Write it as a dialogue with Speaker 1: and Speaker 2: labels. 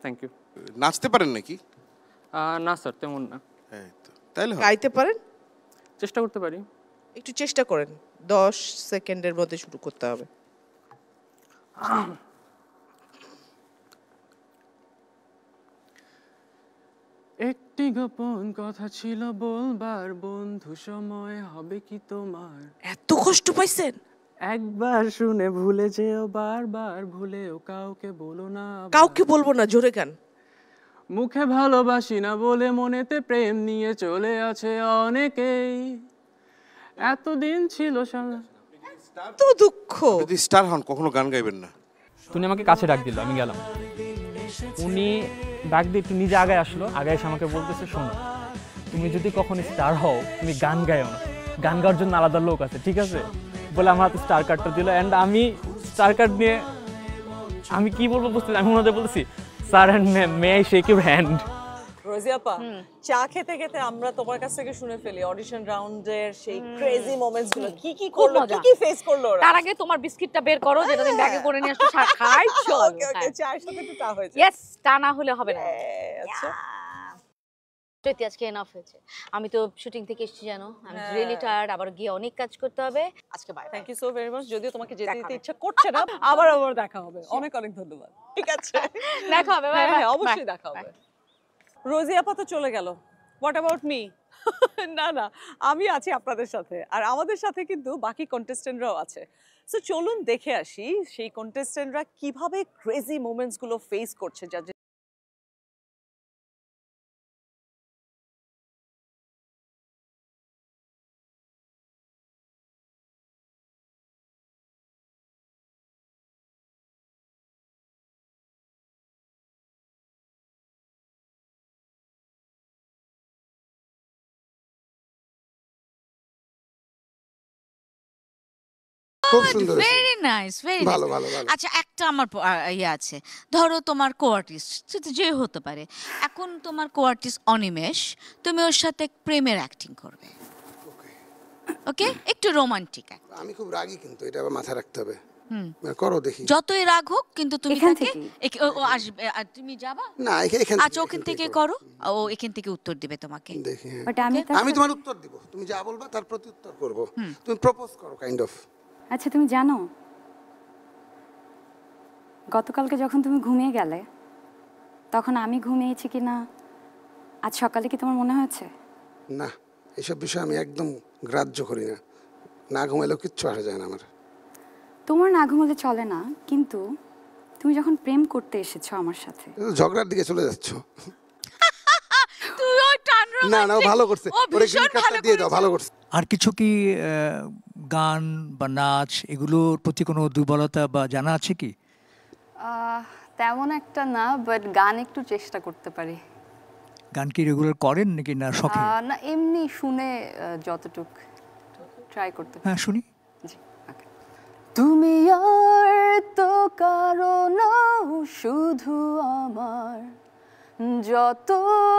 Speaker 1: Thank you.
Speaker 2: নাচতে পারেন নাকি?
Speaker 1: না স্যার, তেমন না।
Speaker 2: এই তো তাইলে হবে।
Speaker 3: গাইতে পারেন?
Speaker 1: চেষ্টা করতে পারি।
Speaker 3: একটু চেষ্টা করেন, 10 সেকেন্ডের মধ্যে শুরু করতে হবে।
Speaker 1: একটি গোপন কথা ছিল বলবার, বন্ধু সময় হবে কি তোমার?
Speaker 3: এত কষ্ট পাইছেন?
Speaker 1: একবার শুনে ভুলে যেও, বারবার ভুলেও কাউকে বলো না আবার।
Speaker 3: কাউকে বলবো না, জোরে গান।
Speaker 1: মুখে ভালোবাসি না বলে মনেতে প্রেম নিয়ে চলে আছে অনেকেই। এতদিন ছিল সারা।
Speaker 3: তো দুঃখ।
Speaker 2: যদি স্টার হন কখনো গান গাইবেন না।
Speaker 1: উনি আমাকে কাছে ডাক দিল, আমি গেলাম। উনি ডাক দিয়ে একটু নিজে আগায় আসলো, আগায় এসে আমাকে বলতেছে, শোনো, তুমি যদি কখনো স্টার হও তুমি গান গাইও না, গান গাওয়ার জন্য আলাদা লোক আছে, ঠিক আছে? বলে আমার হাতে স্টার কার্ডটা দিল। অ্যান্ড আমি স্টার কার্ড নিয়ে আমি কি বলবো বুঝতে, আমি ওনাদের বলতেছি, sir and may I shake your hand.
Speaker 4: Rosy আপা, চা খেতে খেতে আমরা তোমার কাছ থেকে শুনে ফেলি অডিশন রাউন্ডের সেই ক্রেজি মোমেন্টস গুলো, কি কি করলো, কি কি ফেস করলো ওরা।
Speaker 5: তার আগে তোমার বিস্কিটটা বের করো, যেটা তুমি ব্যাগে করে নিয়ে আসছো, খাই চল।
Speaker 4: ওকে ওকে, চায়ের সাথে একটু চা হয়েছে।
Speaker 5: ইয়েস, তা না হলে হবে না।
Speaker 4: আচ্ছা,
Speaker 5: চৈতি আজকে এনাফ হয়েছে। আমি তো শুটিং থেকে এসেছি, জানো, আই এম রিয়েলি টায়ার্ড, আবার গিয়ে অনেক কাজ করতে হবে। আজকে bye.
Speaker 4: Thank you so very much. যদিও তোমাকে যেতে দিতে ইচ্ছা করছে না, আবার দেখা হবে। অনেক অনেক ধন্যবাদ। ঠিক আছে,
Speaker 5: দেখা হবে, বাই
Speaker 4: হ্যাঁ
Speaker 5: বাই।
Speaker 4: অবশ্যই দেখা হবে। রোজি আপা তো চলে গেল, হোয়াট অ্যাবাউট মি? না না, আমি আছি আপনাদের সাথে, আর আমাদের সাথে কিন্তু বাকি কন্টেস্টেন্টরাও আছে। সো চলুন দেখে আসি সেই কন্টেস্টেন্টরা কিভাবে ক্রেজি মোমেন্টস গুলো ফেস করছে। যা
Speaker 6: খুব সুন্দর,
Speaker 7: ভেরি নাইস, ভেরি
Speaker 6: ভালো
Speaker 7: নাইস।
Speaker 6: ভালো ভালো।
Speaker 7: আচ্ছা, একটা আমার ইয়ে আছে, ধরো তোমার কোয়ার্টিস্ট, সেটা যে হতে পারে, এখন তোমার কোয়ার্টিস্ট অনিমেষ, তুমি ওর সাথে প্রেমের অ্যাক্টিং করবে, ওকে? একটু রোমান্টিক।
Speaker 6: আমি খুব রাগী, কিন্তু এটা আবার মাথায় রাখতে হবে। করো দেখি।
Speaker 7: যতই রাগ হোক কিন্তু তুমি
Speaker 5: এখান
Speaker 7: তাকে
Speaker 5: থেকে?
Speaker 7: ও আসবে, আর তুমি যাবা।
Speaker 6: না, এখান
Speaker 7: আচ্ছা, ওখান থেকে করো, ও এখান থেকে উত্তর দিবে তোমাকে।
Speaker 6: দেখি, হ্যাঁ।
Speaker 8: বাট আমি
Speaker 6: আমি তোমার উত্তর দিব, তুমি যা বলবা তার প্রতি উত্তর করব। তুমি প্রপোজ করো কাইন্ড অফ।
Speaker 8: আচ্ছা, তুমি জানো গতকালকে যখন তুমি ঘুমিয়ে গেলে তখন আমি ঘুমিয়েছি কি না আজ সকালে কি তোমার মনে হয়েছে?
Speaker 6: না, এসব বিষয় আমি একদম গ্রাহ্য করি না। না ঘুমাইলেও কিচ্ছু আসে যায় না আমার।
Speaker 8: তোমার না ঘুমালে চলে না, কিন্তু তুমি যখন প্রেম করতে এসেছো আমার সাথে,
Speaker 6: ঝগড়ার দিকে চলে যাচ্ছ।
Speaker 7: তুই ওই টান
Speaker 6: না না, ও ভালো করছে,
Speaker 7: ও
Speaker 6: ওরে
Speaker 7: ভীষণ
Speaker 6: গ্রিন কার্ডটা
Speaker 7: ভালো
Speaker 6: দিয়ে দাও,
Speaker 7: করেছে।
Speaker 6: ভালো করছে।
Speaker 9: আর কিছু কি গান বা নাচ এগুলোর প্রতি কোনো দুর্বলতা বা জানা আছে কি?
Speaker 8: তেমন একটা না, বাট গান একটু চেষ্টা করতে পারি।
Speaker 9: গান কি রেগুলার করেন নাকি না শখে?
Speaker 8: না, এমনি শুনে যতটুক ট্রাই করতে পারি।
Speaker 9: হ্যাঁ, শুনি।
Speaker 8: জি, ওকে। তুমি আর তো কারো না, শুধু আমার, যত